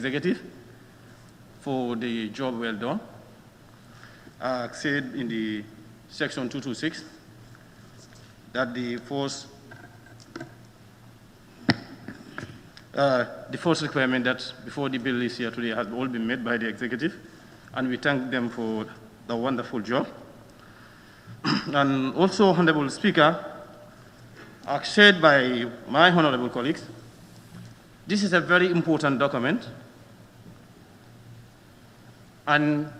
executive for the job well done. Said in the section 226 that the first requirement that before the bill is here today has all been met by the executive, and we thank them for the wonderful job. And also, Honorable Speaker, as said by my honorable colleagues, this is a very important document, and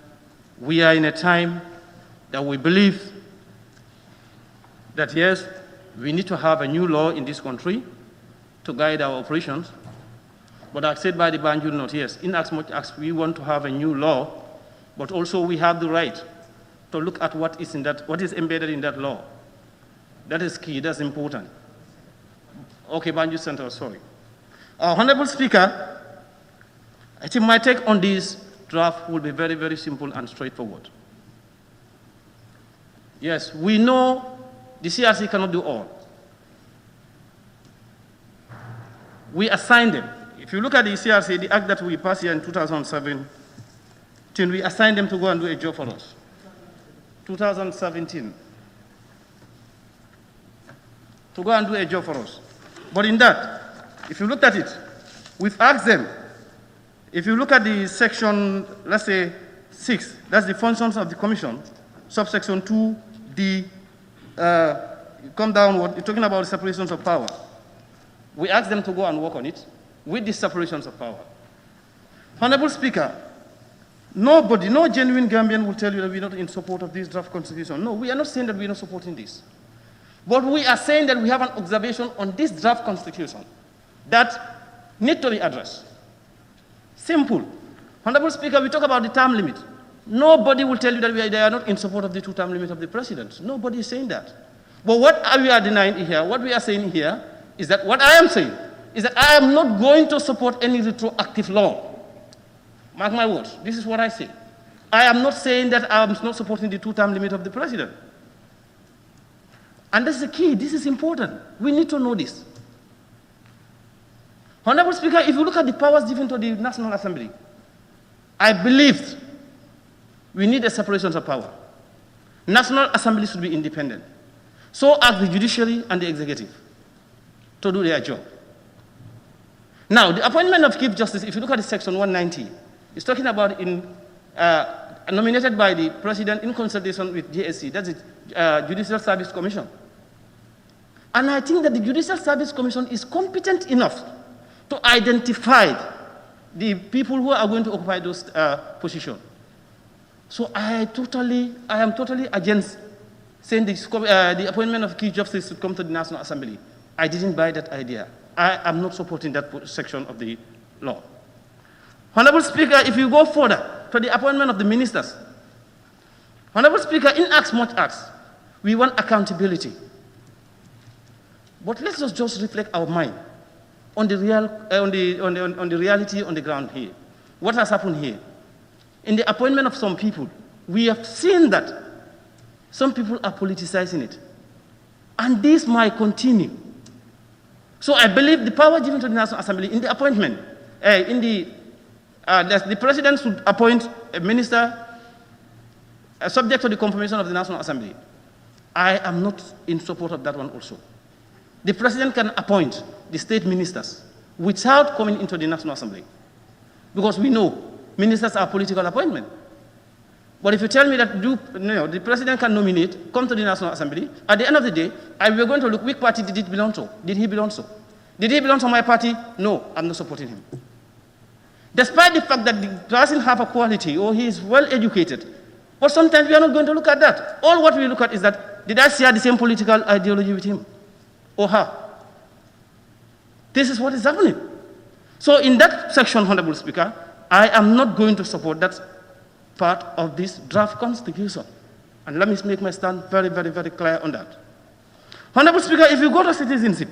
we are in a time that we believe that, yes, we need to have a new law in this country to guide our operations. But as said by the Banjul note, yes, in as much as we want to have a new law, but also we have the right to look at what is embedded in that law. That is key, that's important. Okay, Banjul Center, sorry. Honorable Speaker, I think my take on this draft will be very, very simple and straightforward. Yes, we know the CRC cannot do all. We assign them. If you look at the CRC, the act that we passed here in 2017, we assigned them to go and do a job for us. 2017. To go and do a job for us. But in that, if you look at it, we've asked them, if you look at the section, let's say 6, that's the functions of the commission, subsection 2D, come downward, you're talking about separations of power. We asked them to go and work on it with the separations of power. Honorable Speaker, nobody, no genuine Gambian will tell you that we're not in support of this draft constitution. No, we are not saying that we're not supporting this. But we are saying that we have an observation on this draft constitution that need to be addressed. Simple. Honorable Speaker, we talk about the term limit. Nobody will tell you that they are not in support of the two-term limit of the president. Nobody is saying that. But what we are denying here, what we are saying here, is that what I am saying is that I am not going to support any retroactive law. Mark my words. This is what I say. I am not saying that I am not supporting the two-term limit of the president. And this is the key. This is important. We need to know this. Honorable Speaker, if you look at the powers given to the National Assembly, I believe we need a separation of power. National Assembly should be independent. So are the judiciary and the executive to do their job. Now, the appointment of Chief Justice, if you look at the section 190, it's talking about nominated by the President in consultation with JSC, that's the Judicial Service Commission. And I think that the Judicial Service Commission is competent enough to identify the people who are going to occupy those positions. So I am totally against saying the appointment of Chief Justice should come to the National Assembly. I didn't buy that idea. I am not supporting that section of the law. Honorable Speaker, if you go further to the appointment of the ministers, Honorable Speaker, in as much as we want accountability, but let's just reflect our mind on the reality on the ground here. What has happened here? In the appointment of some people, we have seen that some people are politicizing it. And this might continue. So I believe the power given to the National Assembly in the appointment, the President should appoint a minister subject to the confirmation of the National Assembly. I am not in support of that one also. The President can appoint the state ministers without coming into the National Assembly. Because we know ministers are political appointment. But if you tell me that the President can nominate, come to the National Assembly, at the end of the day, we are going to look which party did it belong to. Did he belong to? Did he belong to my party? No, I'm not supporting him. Despite the fact that the person have a quality or he is well educated, but sometimes we are not going to look at that. All what we look at is that, did I share the same political ideology with him? Or her? This is what is happening. So in that section, Honorable Speaker, I am not going to support that part of this draft constitution. And let me make my stand very, very, very clear on that. Honorable Speaker, if you go to citizenship,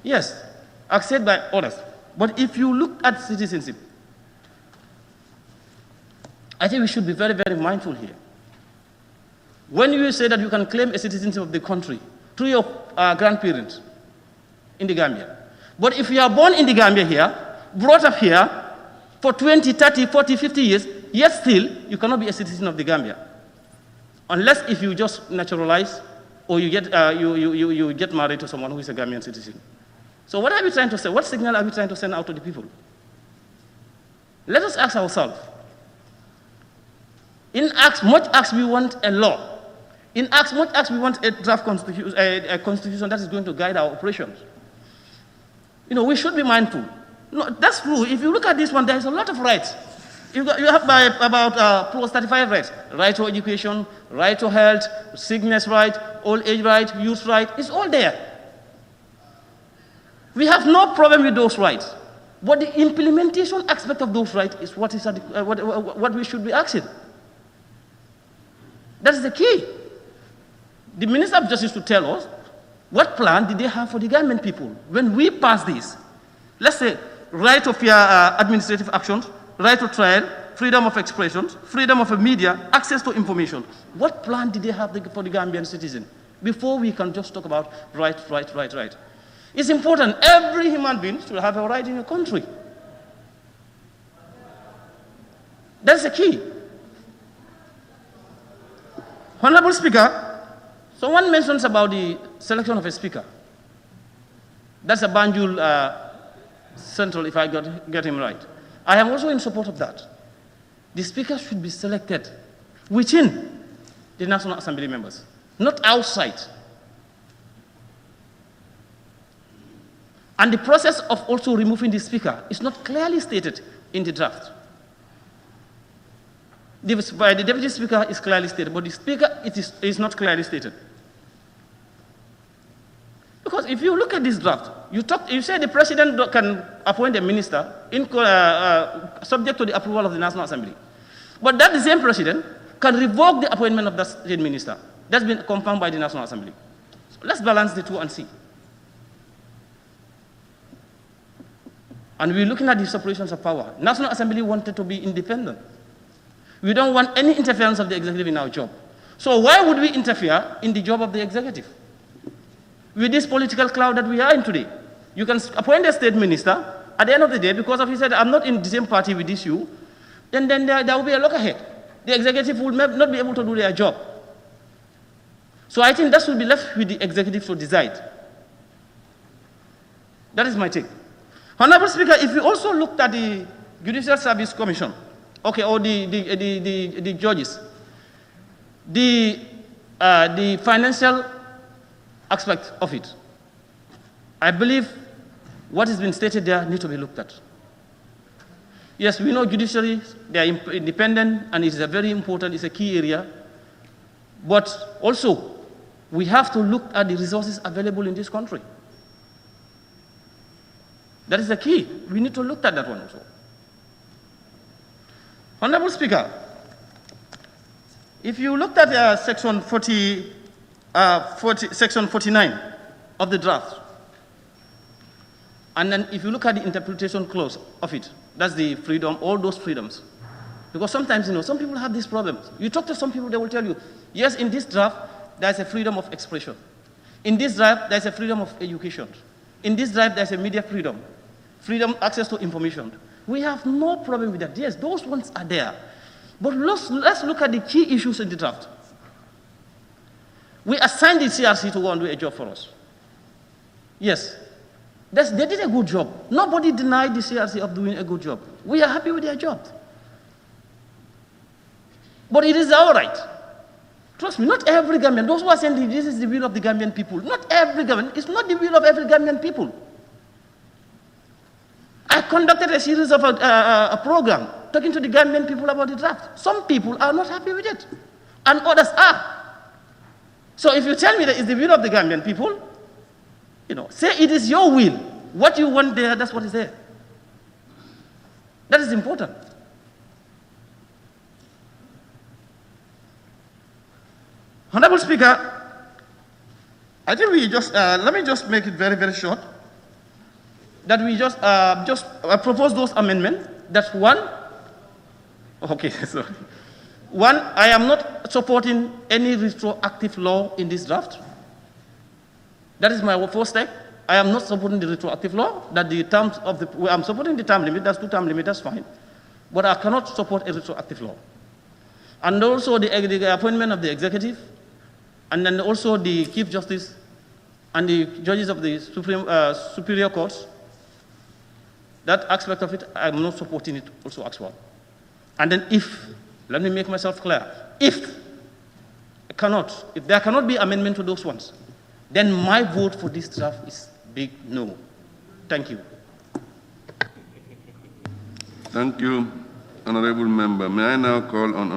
yes, accepted by others. But if you look at citizenship, I think we should be very, very mindful here. When you say that you can claim a citizenship of the country through your grandparents in the Gambia, but if you are born in the Gambia here, brought up here for 20, 30, 40, 50 years, yet still you cannot be a citizen of the Gambia. Unless if you just naturalize or you get married to someone who is a Gambian citizen. So what are we trying to say? What signal are we trying to send out to the people? Let us ask ourselves. In much as we want a law, in much as we want a draft constitution, a constitution that is going to guide our operations, we should be mindful. No, that's true. If you look at this one, there is a lot of rights. You have about plus 35 rights. Right to education, right to health, sickness right, old age right, youth right. It's all there. We have no problem with those rights. But the implementation aspect of those rights is what we should be asking. That is the key. The Minister of Justice should tell us what plan did they have for the Gambian people when we pass this. Let's say right of administrative actions, right to trial, freedom of expression, freedom of media, access to information. What plan did they have for the Gambian citizen before we can just talk about right? It's important. Every human being should have a right in a country. That's the key. Honorable Speaker, someone mentions about the selection of a speaker. That's a Banjul Central, if I get him right. I am also in support of that. The speaker should be selected within the National Assembly members, not outside. And the process of also removing the speaker is not clearly stated in the draft. By the deputy speaker is clearly stated, but the speaker is not clearly stated. Because if you look at this draft, you say the president can appoint a minister subject to the approval of the National Assembly. But that the same president can revoke the appointment of that state minister. That's been confirmed by the National Assembly. So let's balance the two and see. And we're looking at the separations of power. National Assembly wanted to be independent. We don't want any interference of the executive in our job. So why would we interfere in the job of the executive? With this political cloud that we are in today, you can appoint a state minister at the end of the day because of he said, I'm not in the same party with this you, then there will be a lockerhead. The executive will not be able to do their job. So I think that should be left with the executive to decide. That is my take. Honorable Speaker, if you also looked at the Judicial Service Commission, okay, or the judges, the financial aspect of it, I believe what has been stated there needs to be looked at. Yes, we know judiciary, they are independent, and it is a very important, it's a key area. But also, we have to look at the resources available in this country. That is the key. We need to look at that one also. Honorable Speaker, if you looked at section 49 of the draft, and then if you look at the interpretation clause of it, that's the freedom, all those freedoms. Because sometimes, some people have these problems. You talk to some people, they will tell you, yes, in this draft, there's a freedom of expression. In this draft, there's a freedom of education. In this draft, there's a media freedom, access to information. We have no problem with that. Yes, those ones are there. But let's look at the key issues in the draft. We assigned the CRC to go and do a job for us. Yes, they did a good job. Nobody denied the CRC of doing a good job. We are happy with their job. But it is our right. Trust me, not every Gambian, those who are saying this is the will of the Gambian people, not every Gambian, it's not the will of every Gambian people. I conducted a series of a program talking to the Gambian people about the draft. Some people are not happy with it, and others are. So if you tell me that it's the will of the Gambian people, say it is your will. What you want there, that's what is there. That is important. Honorable Speaker, I think we let me just make it very, very short. That we just propose those amendments. That's one. Okay, sorry. One, I am not supporting any retroactive law in this draft. That is my first step. I am not supporting the retroactive law, that the terms of the, I'm supporting the term limit, that's 2 term limit, that's fine. But I cannot support a retroactive law. And also the appointment of the executive, and then also the Chief Justice and the judges of the Superior Courts. That aspect of it, I'm not supporting it also as well. And then let me make myself clear, if there cannot be amendment to those ones, then my vote for this draft is big no. Thank you. Thank you, Honorable Member. May I now call on